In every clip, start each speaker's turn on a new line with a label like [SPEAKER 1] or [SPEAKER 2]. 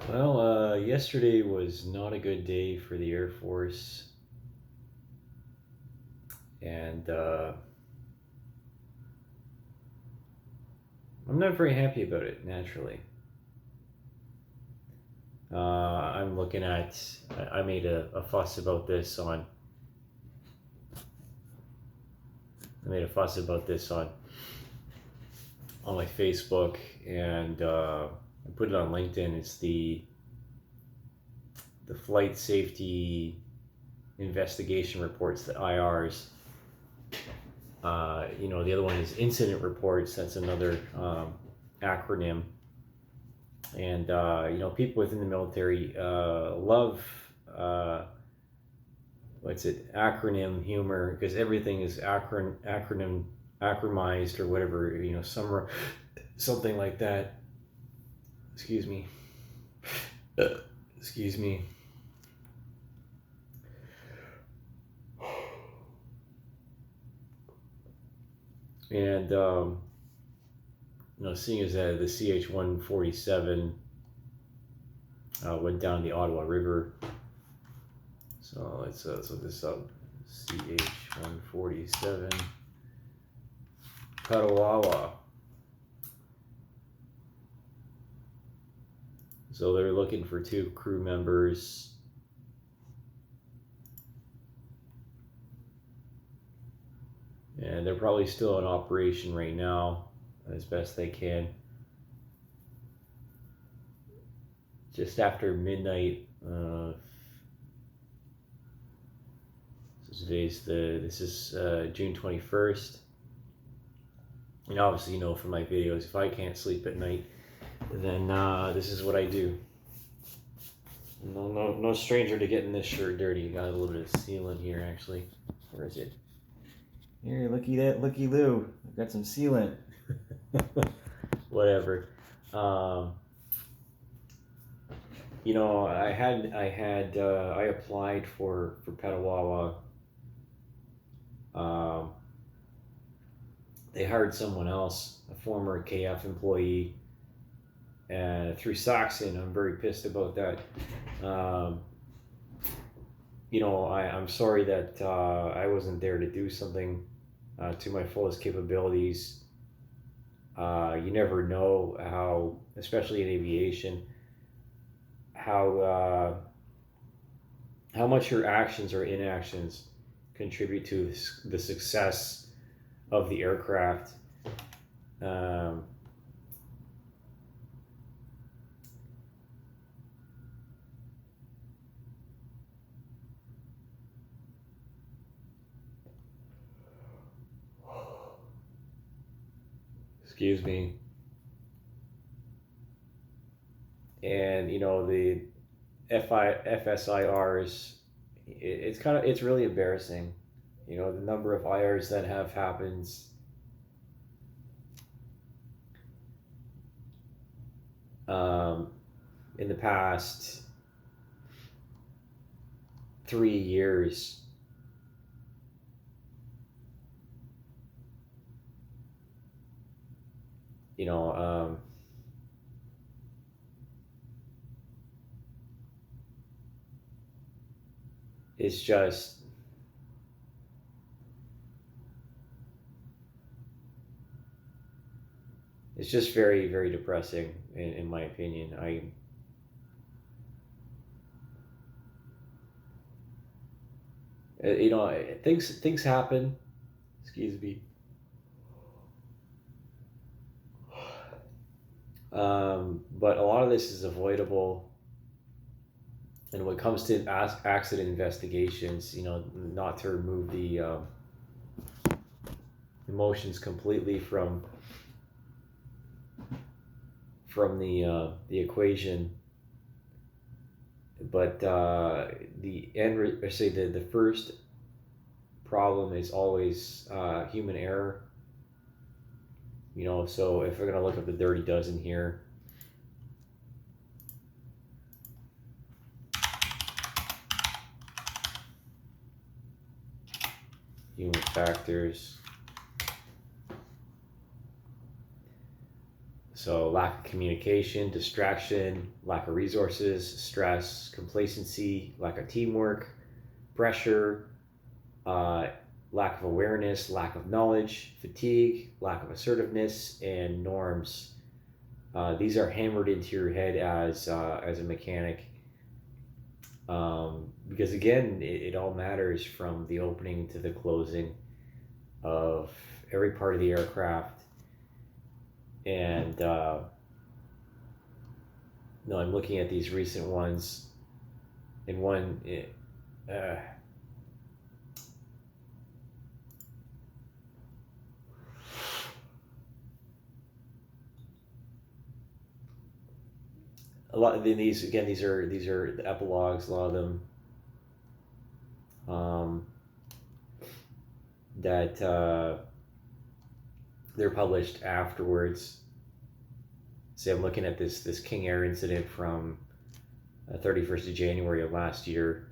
[SPEAKER 1] Well, yesterday was not a good day for the Air Force, and I'm not very happy about it, naturally. I'm looking at, I made a fuss about this on, I made a fuss about this on my Facebook, and I put it on LinkedIn. It's the flight safety investigation reports, the IRs. The other one is incident reports. That's another acronym. And people within the military love what's it, acronym humor, because everything is acronymized or whatever, something like that. Excuse me. Excuse me. And seeing as that the CH-147 went down the Ottawa River. So let's look this up. CH-147 Petawawa. So they're looking for 2 crew members. And they're probably still in operation right now, as best they can. Just after midnight. This is June 21st. And obviously, from my videos, if I can't sleep at night, then this is what I do. No stranger to getting this shirt dirty. Got a little bit of sealant here, actually. Where is it? Here, looky Lou. I've got some sealant. Whatever. I applied for Petawawa. They hired someone else, a former KF employee, and through Saxon. I'm very pissed about that. I'm sorry that I wasn't there to do something to my fullest capabilities. You never know how, especially in aviation, how much your actions or inactions contribute to the success of the aircraft. Excuse me. And the FSIRs, it's really embarrassing. The number of IRs that have happened. In the past 3 years. It's just very, very depressing in my opinion. Things happen. Excuse me. But a lot of this is avoidable. And when it comes to accident investigations, not to remove the emotions completely from the equation, but the first problem is always human error. So if we're gonna look at the dirty dozen here, human factors. So So lack of communication, distraction, lack of resources, stress, complacency, lack of teamwork, pressure, uh, lack of awareness, lack of knowledge, fatigue, lack of assertiveness, and norms. These are hammered into your head as a mechanic, because again, it all matters from the opening to the closing of every part of the aircraft. And no, I'm looking at these recent ones. In one, a lot of these, again, these are the epilogues. A lot of them that they're published afterwards. See, I'm looking at this King Air incident from 31st of January of last year.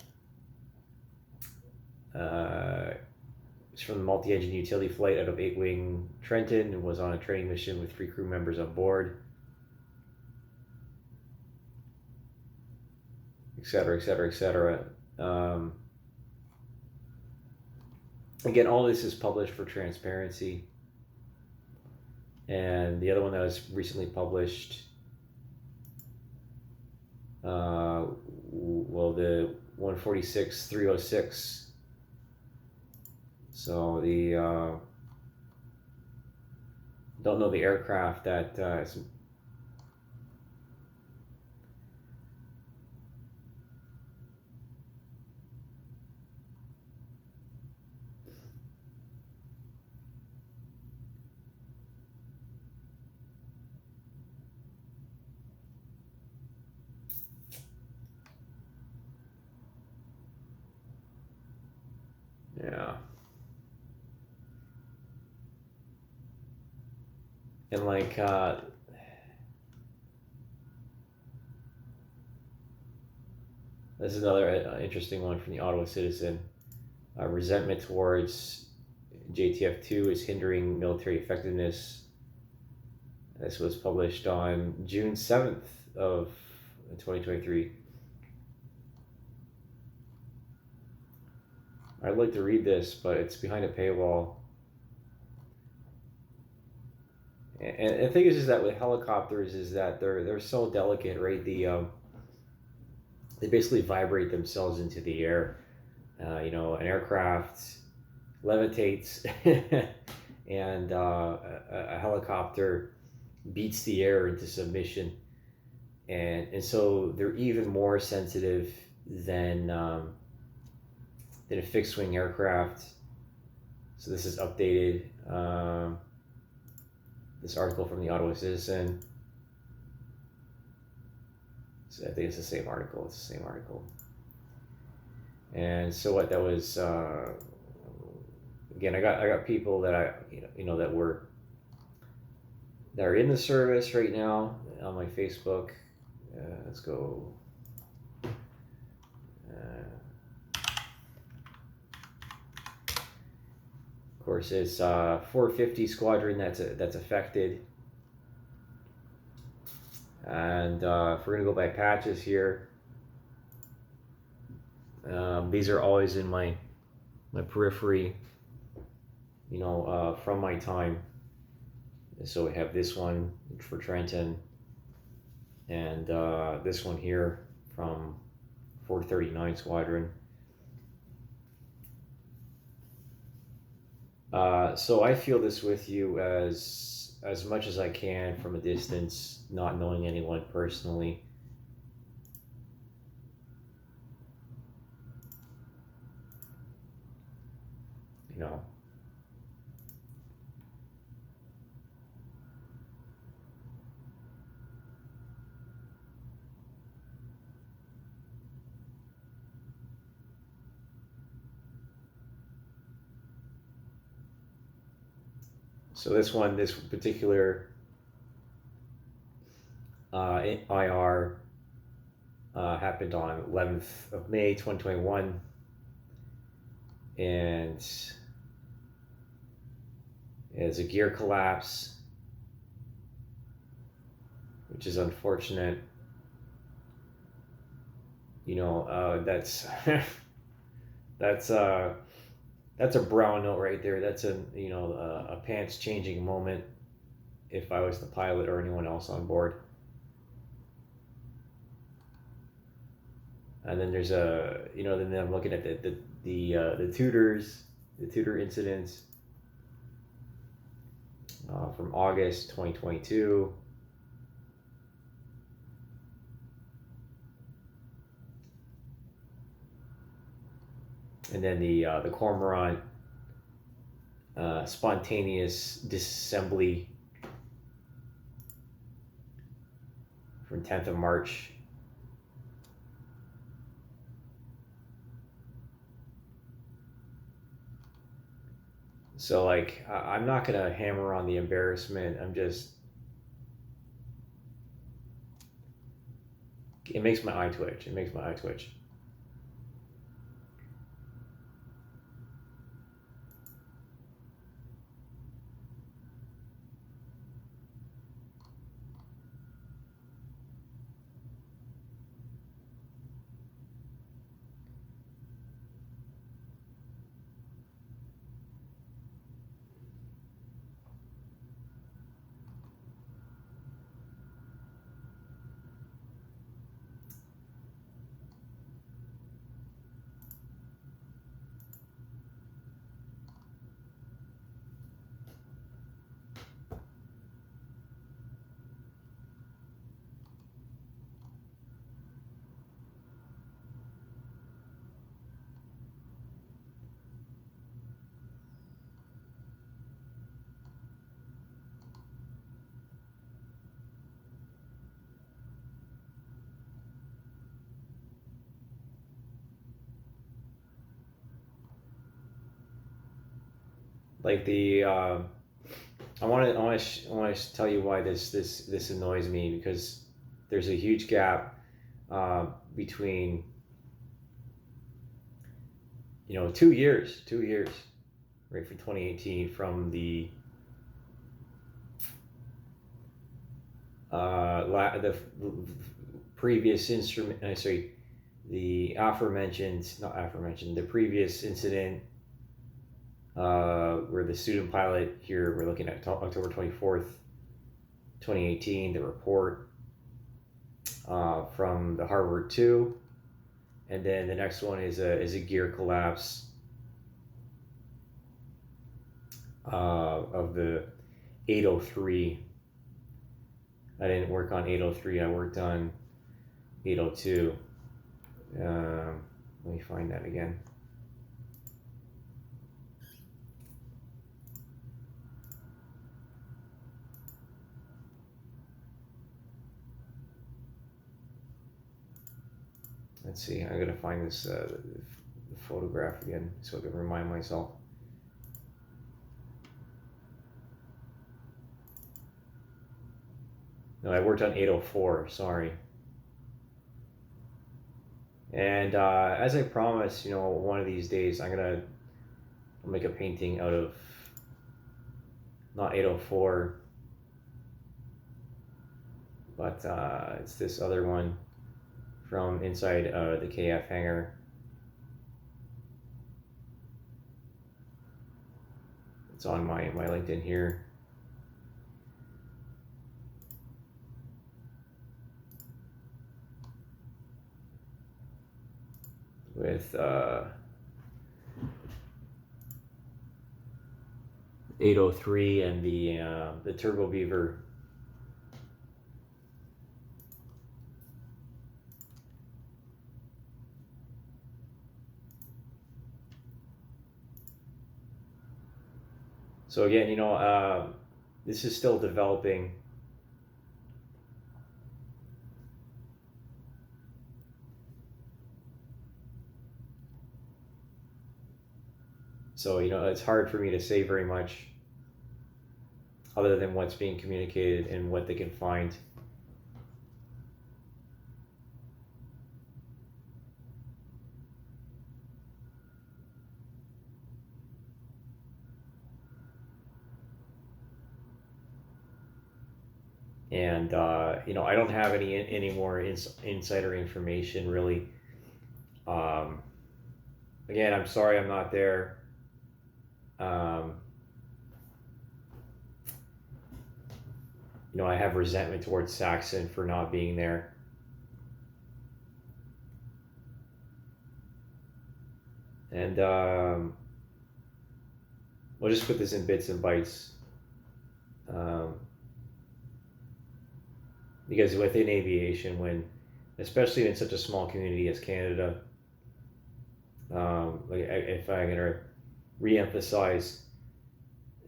[SPEAKER 1] It's from the multi-engine utility flight out of 8-wing Trenton and was on a training mission with 3 crew members on board, etc., etc., etc. Again, all this is published for transparency. And the other one that was recently published, well, the 146-306. So the don't know the aircraft that is, yeah. And like this is another interesting one from the Ottawa Citizen. Resentment towards JTF2 is hindering military effectiveness. This was published on June 7th of 2023. I'd like to read this, but it's behind a paywall. And the thing is that with helicopters is that they're so delicate, right? They basically vibrate themselves into the air. An aircraft levitates, and a helicopter beats the air into submission, and so they're even more sensitive than a fixed wing aircraft. So this is updated. This article from the Ottawa Citizen. So I think it's the same article. It's the same article. And so what that was. Again, I got people that that are in the service right now on my Facebook. Let's go. Of course, it's 450 Squadron that's affected. And if we're gonna go by patches here, these are always in my periphery, from my time. So we have this one for Trenton, and this one here from 439 Squadron. So I feel this with you as much as I can from a distance, not knowing anyone personally. So this particular IR happened on 11th of May 2021, and it's a gear collapse, which is unfortunate. That's that's that's a brown note right there. That's a pants changing moment if I was the pilot or anyone else on board. And then there's then I'm looking at the tutor incidents from August 2022. And then the cormorant spontaneous disassembly from 10th of March. So like I'm not gonna hammer on the embarrassment. It makes my eye twitch. It makes my eye twitch. Like I want to tell you why this annoys me, because there's a huge gap between 2 years, right, from 2018, from the previous instrument. Sorry, the the previous incident where the student pilot here. We're looking at October 24th, 2018. The report from the Harvard 2, and then the next one is a gear collapse of the 803. I didn't work on 803. I worked on 802. Let me find that again. Let's see. I gotta find this photograph again so I can remind myself. No, I worked on 804. Sorry. And as I promised, one of these days I'll make a painting out of not 804, but it's this other one from inside the KF hangar. It's on my LinkedIn here. With 803 and the Turbo Beaver. So again, this is still developing. So, it's hard for me to say very much other than what's being communicated and what they can find. And I don't have any more insider information really. Um, Again, I'm sorry I'm not there. Um, I have resentment towards Saxon for not being there. And we'll just put this in bits and bytes. Um, because within aviation, especially in such a small community as Canada, if I'm going to re-emphasize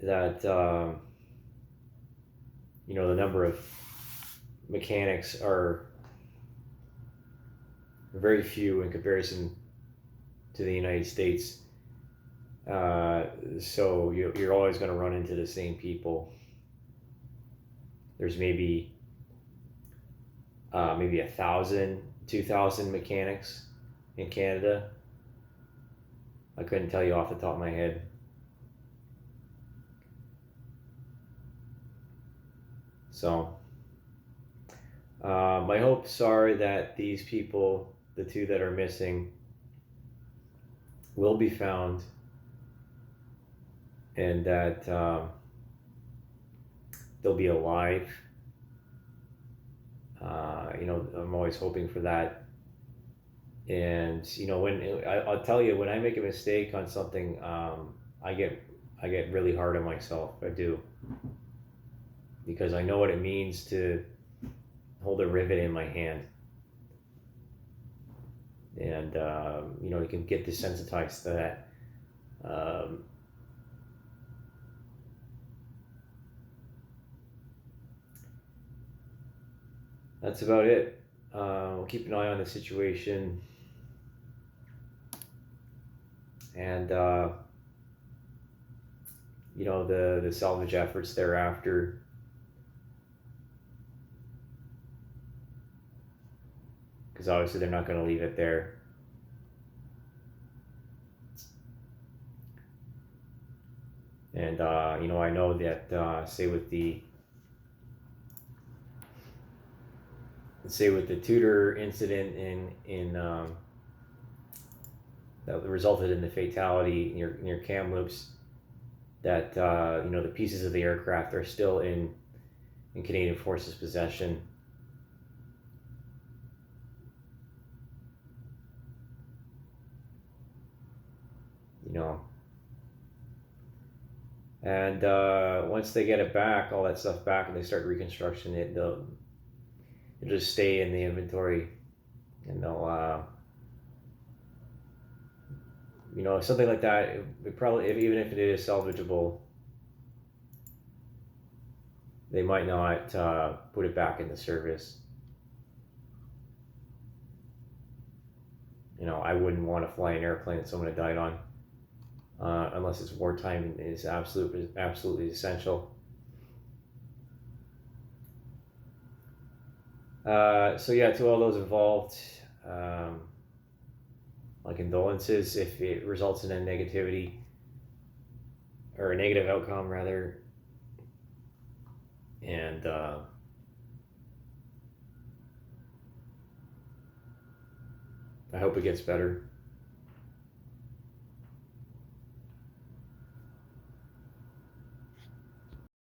[SPEAKER 1] that, the number of mechanics are very few in comparison to the United States. So you're always going to run into the same people. There's maybe 1,000, 2,000 mechanics in Canada. I couldn't tell you off the top of my head. So my hopes are that these people, the two that are missing, will be found, and that they'll be alive. I'm always hoping for that. And I'll tell you, when I make a mistake on something, I get really hard on myself. I do, because I know what it means to hold a rivet in my hand, and you can get desensitized to that. That's about it. We'll keep an eye on the situation, and the salvage efforts thereafter. Because obviously they're not going to leave it there. And I know that say with the tutor incident in that resulted in the fatality near Kamloops, that the pieces of the aircraft are still in Canadian Forces possession. And once they get it back, all that stuff back, and they start reconstruction, it'll just stay in the inventory, and they'll something like that. It probably, even if it is salvageable, they might not put it back into service. I wouldn't want to fly an airplane that someone had died on, unless it's wartime and is absolutely essential. So yeah, to all those involved, my condolences if it results in a negativity, or a negative outcome rather, and I hope it gets better.